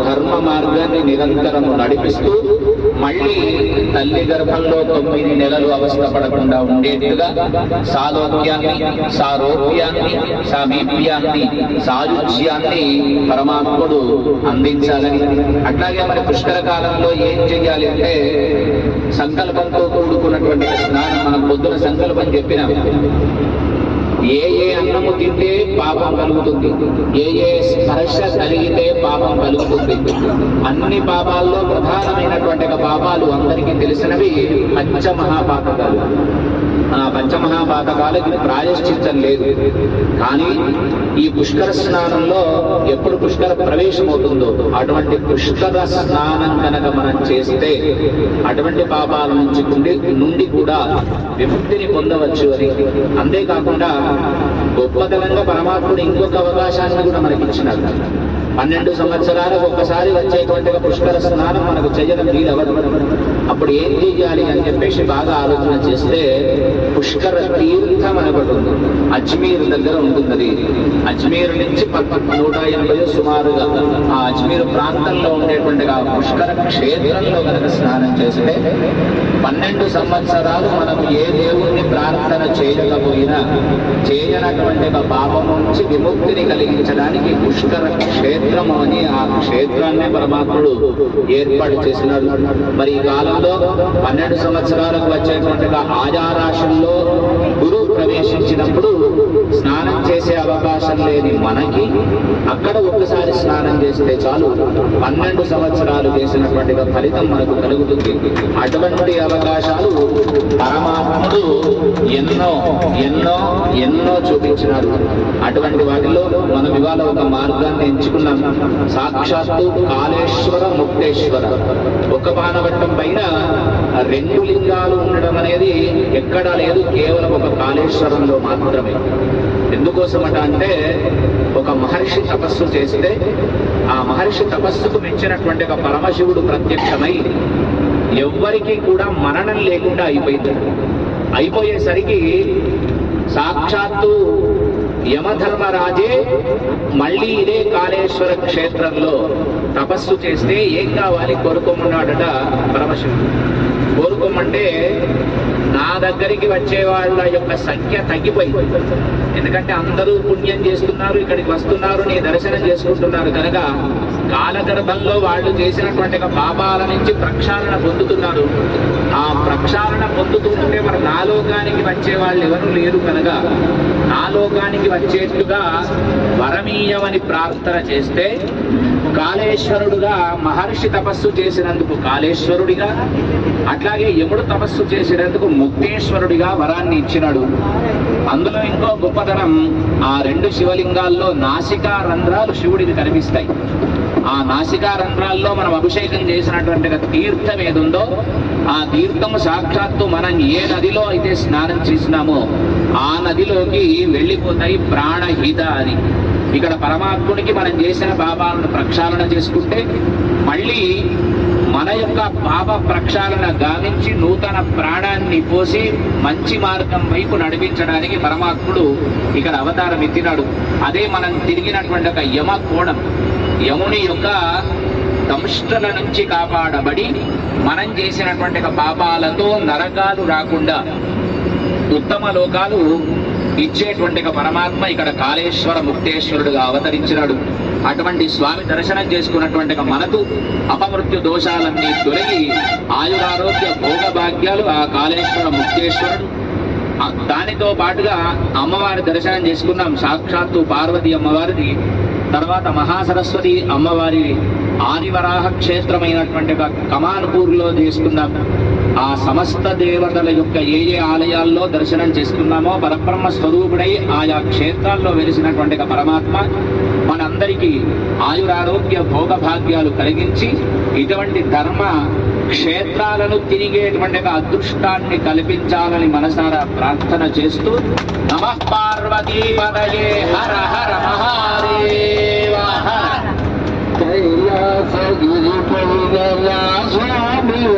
ధర్మ మార్గాన్ని నిరంతరము నడిపిస్తూ మళ్ళీ తల్లి గర్భంలో 9 నెలలు అవస్థపడకుండా ఉండేట్టుగా సాలోక్యాన్ని, సారోగ్యాన్ని, సామీప్యాన్ని, సాయుజ్యాన్ని పరమాత్ముడు అందించాలని. అట్లాగే మరి పుష్కర కాలంలో ఏం చెయ్యాలి అంటే సంకల్పంతో కూడుకున్నటువంటి స్నానం. మనం పొద్దున సంకల్పం చెప్పినాం. ఏ అన్నము తింటే పాపం కలుగుతుంది, ఏ స్పర్శ కలిగితే పాపం కలుగుతుంది. అన్ని పాపాల్లో ప్రధానమైనటువంటి పాపాలు అందరికీ తెలిసినవి పంచమహాపాతకాలు. ఆ పంచమహాపాతకాలకి ప్రాయశ్చిత్తం లేదు. కానీ ఈ పుష్కర స్నానంలో ఎప్పుడు పుష్కర ప్రవేశం అవుతుందో అటువంటి పుష్కర స్నానం కనుక మనం చేస్తే అటువంటి పాపాల నుండి కూడా విముక్తిని పొందవచ్చు అని. అంతేకాకుండా గొప్పతనంగా పరమాత్ముడు ఇంకొక అవకాశాన్ని కూడా మనకి ఇచ్చినాడు. 12 సంవత్సరాలకు ఒక్కసారి వచ్చేటువంటి పుష్కర స్నానం మనకు చేయడం వీలవదు. అప్పుడు ఏం చేయాలి అని చెప్పేసి బాగా ఆలోచన చేస్తే పుష్కర తీర్థం అనబడి ఉంది. అజ్మీర్ దగ్గర ఉంటుంది. అజ్మీర్ నుంచి 180 సుమారుగా ఆ అజ్మీర్ ప్రాంతంలో ఉండేటువంటి ఆ పుష్కర క్షేత్రంలో కనుక స్నానం చేస్తే 12 సంవత్సరాలు మనం ఏ దేవుణ్ణి ప్రార్థన చేయకపోయినా చేయనటువంటి పాపం నుంచి విముక్తిని కలిగించడానికి పుష్కర క్షేత్రము అని ఆ క్షేత్రాన్ని పరమాత్ముడు ఏర్పాటు చేసినాడు. మరి ఈ కాలంలో 12 సంవత్సరాలకు వచ్చేటువంటి ఆజారాశుల్లో గురువు ప్రవేశించినప్పుడు స్నానం చేసే అవకాశం లేని మనకి అక్కడ ఒక్కసారి స్నానం చేస్తే చాలు 12 సంవత్సరాలు చేసినటువంటి ఫలితం మనకు కలుగుతుంది. అటువంటి అవకాశాలు పరమాత్ముడు ఎన్నో ఎన్నో ఎన్నో చూపించినాడు. అటువంటి వాటిలో మనం ఇవాళ ఒక మార్గాన్ని ఎంచుకున్నాం. సాక్షాత్తు కాళేశ్వర ముక్తేశ్వర ఒక బాణవట్టం పైన 2 లింగాలు ఉండడం అనేది ఎక్కడా లేదు, కేవలం ఒక కాళేశ్వరంలో మాత్రమే. ఎందుకోసమట అంటే ఒక మహర్షి తపస్సు చేస్తే ఆ మహర్షి తపస్సుకు మెచ్చినటువంటి ఒక పరమశివుడు ప్రత్యక్షమై ఎవ్వరికీ కూడా మరణం లేకుండా అయిపోయేసరికి సాక్షాత్తు యమధర్మరాజే మళ్ళీ ఇదే కాళేశ్వర క్షేత్రంలో తపస్సు చేస్తే ఏం కావాలి కోరుకోమన్నాడట పరమశివుడు. కోరుకోమంటే నా దగ్గరికి వచ్చే వాళ్ళ యొక్క సంఖ్య తగ్గిపోయింది. ఎందుకంటే అందరూ పుణ్యం చేస్తున్నారు, ఇక్కడికి వస్తున్నారు, నీ దర్శనం చేసుకుంటున్నారు కనుక కాలగర్భంలో వాళ్ళు చేసినటువంటి పాపాల నుంచి ప్రక్షాళన పొందుతున్నారు. ఆ ప్రక్షాళన పొందుతుంటే మరి నా లోకానికి వచ్చే వాళ్ళు ఎవరు లేరు కనుక నా లోకానికి వచ్చేట్టుగా వరమీయమని ప్రార్థన చేస్తే కాళేశ్వరుడుగా మహర్షి తపస్సు చేసినందుకు కాళేశ్వరుడిగా, అట్లాగే యముడు తపస్సు చేసినందుకు ముక్తేశ్వరుడిగా వరాన్ని ఇచ్చినాడు. అందులో ఇంకో గొప్పతనం, ఆ 2 శివలింగాల్లో నాసికా రంధ్రాలు శివుడికి కనిపిస్తాయి. ఆ నాసికా రంధ్రాల్లో మనం అభిషేకం చేసినటువంటి తీర్థం ఏదుందో ఆ తీర్థము సాక్షాత్తు మనం ఏ నదిలో అయితే స్నానం చేసినామో ఆ నదిలోకి వెళ్ళిపోతాయి ప్రాణహిత అని. ఇక్కడ పరమాత్మునికి మనం చేసిన పాపాలను ప్రక్షాళన చేసుకుంటే మళ్ళీ మన యొక్క పాప ప్రక్షాళన గావించి నూతన ప్రాణాన్ని పోసి మంచి మార్గం వైపు నడిపించడానికి పరమాత్ముడు ఇక్కడ అవతారం ఎత్తినాడు. అదే మనం తిరిగినటువంటి ఒక యమ కోణం, యముని యొక్క దంష్ట్రల నుంచి కాపాడబడి మనం చేసినటువంటి పాపాలతో నరకాలు రాకుండా ఉత్తమ లోకాలు ఇచ్చేటువంటి పరమాత్మ ఇక్కడ కాళేశ్వర ముక్తేశ్వరుడుగా అవతరించినాడు. అటువంటి స్వామి దర్శనం చేసుకున్నటువంటి మనకు అపమృత్యు దోషాలన్నీ తొలగి ఆయురారోగ్య భోగభాగ్యాలు ఆ కాళేశ్వర ముక్తేశ్వరుడు. దానితో పాటుగా అమ్మవారి దర్శనం చేసుకున్నాం. సాక్షాత్తు పార్వతి అమ్మవారిది, తర్వాత మహాసరస్వతి అమ్మవారి ఆదివరాహ క్షేత్రమైనటువంటి కమాన్పూర్లో చేసుకున్నాం. ఆ సమస్త దేవతల యొక్క ఏ ఆలయాల్లో దర్శనం చేసుకున్నామో పరబ్రహ్మ స్వరూపుడై ఆయా క్షేత్రాల్లో వెలిసినటువంటి పరమాత్మ మనందరికీ ఆయురారోగ్య భోగభాగ్యాలు కలిగించి ఇటువంటి ధర్మ క్షేత్రాలను తిరిగేటువంటి అదృష్టాన్ని కల్పించాలని మనసారా ప్రార్థన చేస్తూ నమః పార్వతీపతయే హర హర మహాదేవ హర.